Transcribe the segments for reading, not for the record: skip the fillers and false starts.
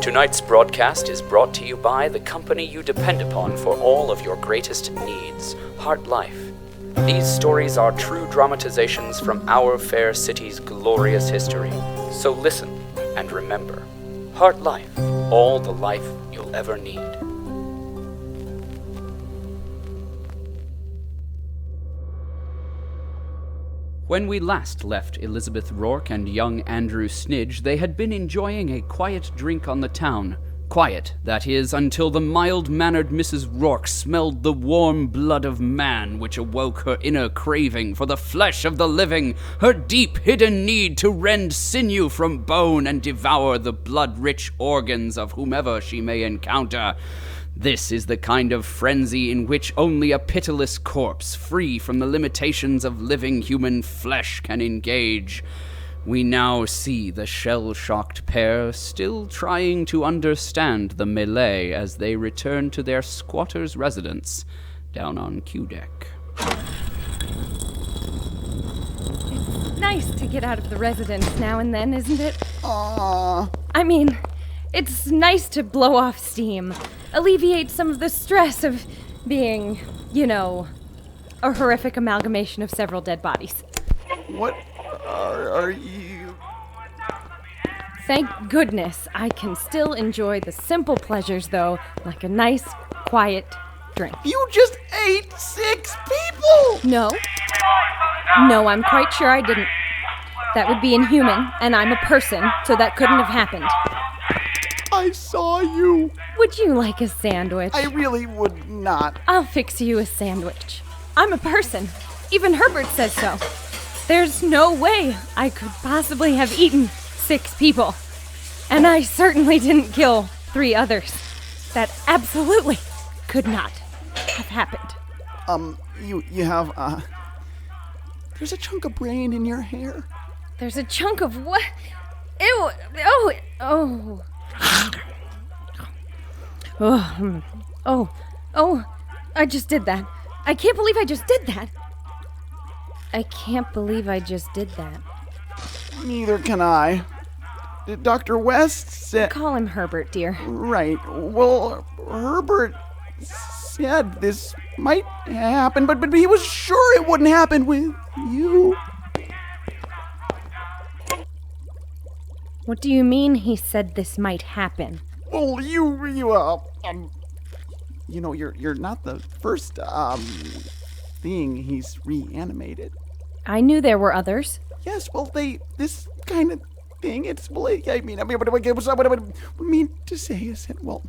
Tonight's broadcast is brought to you by the company you depend upon for all of your greatest needs, Heart Life. These stories are true dramatizations from our fair city's glorious history. So listen and remember, Heart Life, all the life you'll ever need. When we last left Elizabeth Rourke and young Andrew Snidge, they had been enjoying a quiet drink on the town. Quiet, that is, until the mild-mannered Mrs. Rourke smelled the warm blood of man, which awoke her inner craving for the flesh of the living, her deep-hidden need to rend sinew from bone and devour the blood-rich organs of whomever she may encounter. This is the kind of frenzy in which only a pitiless corpse, free from the limitations of living human flesh, can engage. We now see the shell-shocked pair still trying to understand the melee as they return to their squatter's residence down on Q-Deck. It's nice to get out of the residence now and then, isn't it? Aww. I mean, it's nice to blow off steam, alleviate some of the stress of being, a horrific amalgamation of several dead bodies. What are you? Thank goodness I can still enjoy the simple pleasures, though, like a nice, quiet drink. You just ate 6 people! No, I'm quite sure I didn't. That would be inhuman, and I'm a person, so that couldn't have happened. I saw you. Would you like a sandwich? I really would not. I'll fix you a sandwich. I'm a person. Even Herbert says so. There's no way I could possibly have eaten 6 people. And I certainly didn't kill 3 others. That absolutely could not have happened. You have, there's a chunk of brain in your hair. There's a chunk of what? Ew. Oh. I just did that. I can't believe I just did that. Neither can I. Dr. West said... Call him Herbert, dear. Right. Well, Herbert said this might happen, but he was sure it wouldn't happen with you. What do you mean he said this might happen? Well, you're not the first, thing he's reanimated. I knew there were others. Yes, well, this kind of thing, what I mean to say is that, well,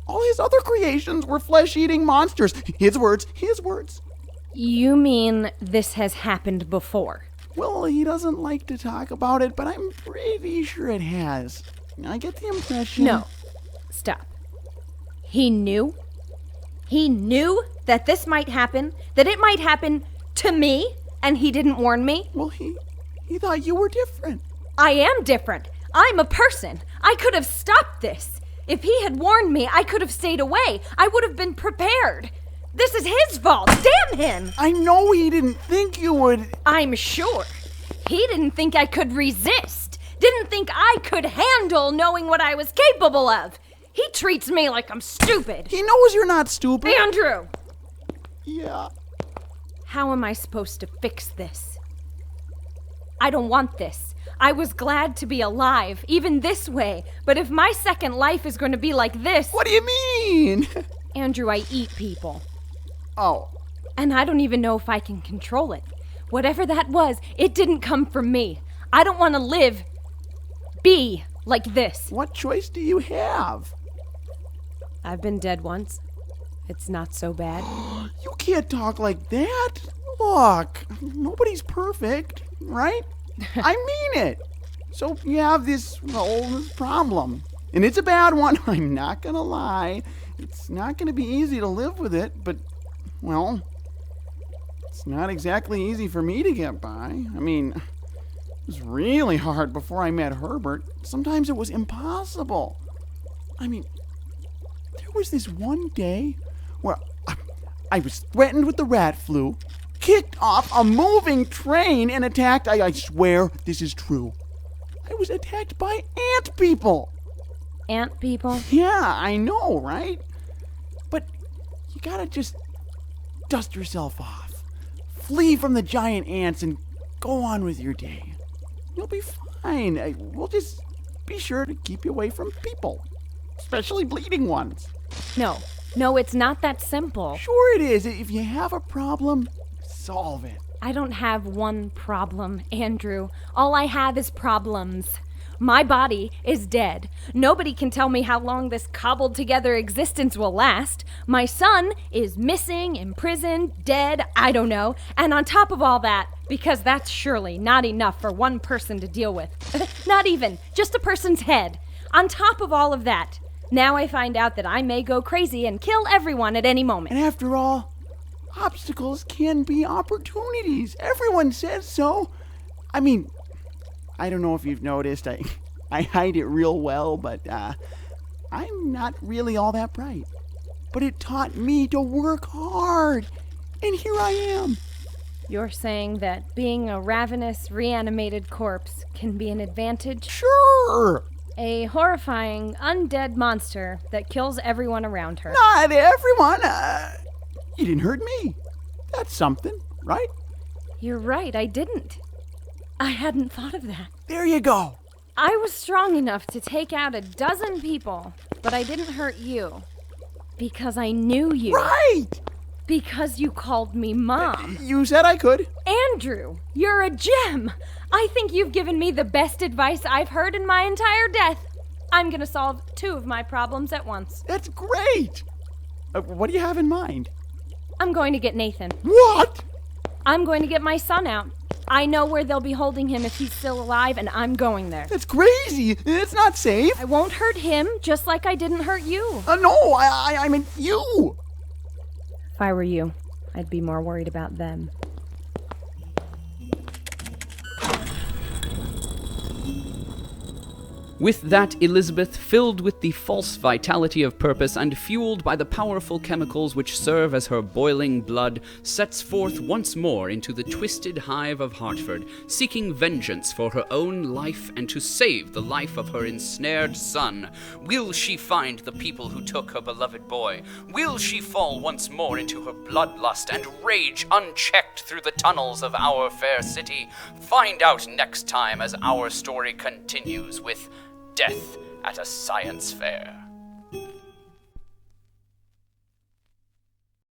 all his other creations were flesh-eating monsters. His words. You mean this has happened before? Well, he doesn't like to talk about it, but I'm pretty sure it has. I get the impression... No. Stop. He knew? He knew that this might happen? That it might happen to me? And he didn't warn me? Well, he thought you were different. I am different. I'm a person. I could have stopped this. If he had warned me, I could have stayed away. I would have been prepared. This is his fault. Damn him! I know he didn't think you would... I'm sure. He didn't think I could resist. Didn't think I could handle knowing what I was capable of. He treats me like I'm stupid. He knows you're not stupid. Andrew! Yeah. How am I supposed to fix this? I don't want this. I was glad to be alive, even this way. But if my second life is going to be like this... What do you mean? Andrew, I eat people. Oh. And I don't even know if I can control it. Whatever that was, it didn't come from me. I don't want to be like this. What choice do you have? I've been dead once. It's not so bad. You can't talk like that. Look, nobody's perfect, right? I mean it. So you have this problem. And it's a bad one, I'm not gonna lie. It's not gonna be easy to live with it, but, well, it's not exactly easy for me to get by. I mean, it was really hard before I met Herbert. Sometimes it was impossible. I mean, there was this one day where I was threatened with the rat flu, kicked off a moving train, and attacked, I swear this is true. I was attacked by ant people. ant people? Yeah, I know, right? But you gotta just dust yourself off. Flee from the giant ants and go on with your day. You'll be fine. We'll just be sure to keep you away from people, especially bleeding ones. No, it's not that simple. Sure it is. If you have a problem, solve it. I don't have one problem, Andrew. All I have is problems. My body is dead. Nobody can tell me how long this cobbled-together existence will last. My son is missing, imprisoned, dead, I don't know. And on top of all that, because that's surely not enough for one person to deal with. Not even, just a person's head. On top of all of that, now I find out that I may go crazy and kill everyone at any moment. And after all, obstacles can be opportunities. Everyone says so. I mean, I don't know if you've noticed, I hide it real well, but I'm not really all that bright. But it taught me to work hard, and here I am. You're saying that being a ravenous, reanimated corpse can be an advantage? Sure! A horrifying, undead monster that kills everyone around her. Not everyone. You didn't hurt me. That's something, right? You're right, I didn't. I hadn't thought of that. There you go. I was strong enough to take out 12 people, but I didn't hurt you. Because I knew you. Right! Because you called me Mom. You said I could. Andrew, you're a gem. I think you've given me the best advice I've heard in my entire death. I'm gonna solve 2 of my problems at once. That's great. What do you have in mind? I'm going to get Nathan. What? I'm going to get my son out. I know where they'll be holding him if he's still alive, and I'm going there. That's crazy. It's not safe. I won't hurt him, just like I didn't hurt you. No, I meant you. If I were you, I'd be more worried about them. With that, Elizabeth, filled with the false vitality of purpose and fueled by the powerful chemicals which serve as her boiling blood, sets forth once more into the twisted hive of Hartford, seeking vengeance for her own life and to save the life of her ensnared son. Will she find the people who took her beloved boy? Will she fall once more into her bloodlust and rage unchecked through the tunnels of our fair city? Find out next time as our story continues with Death at a Science Fair.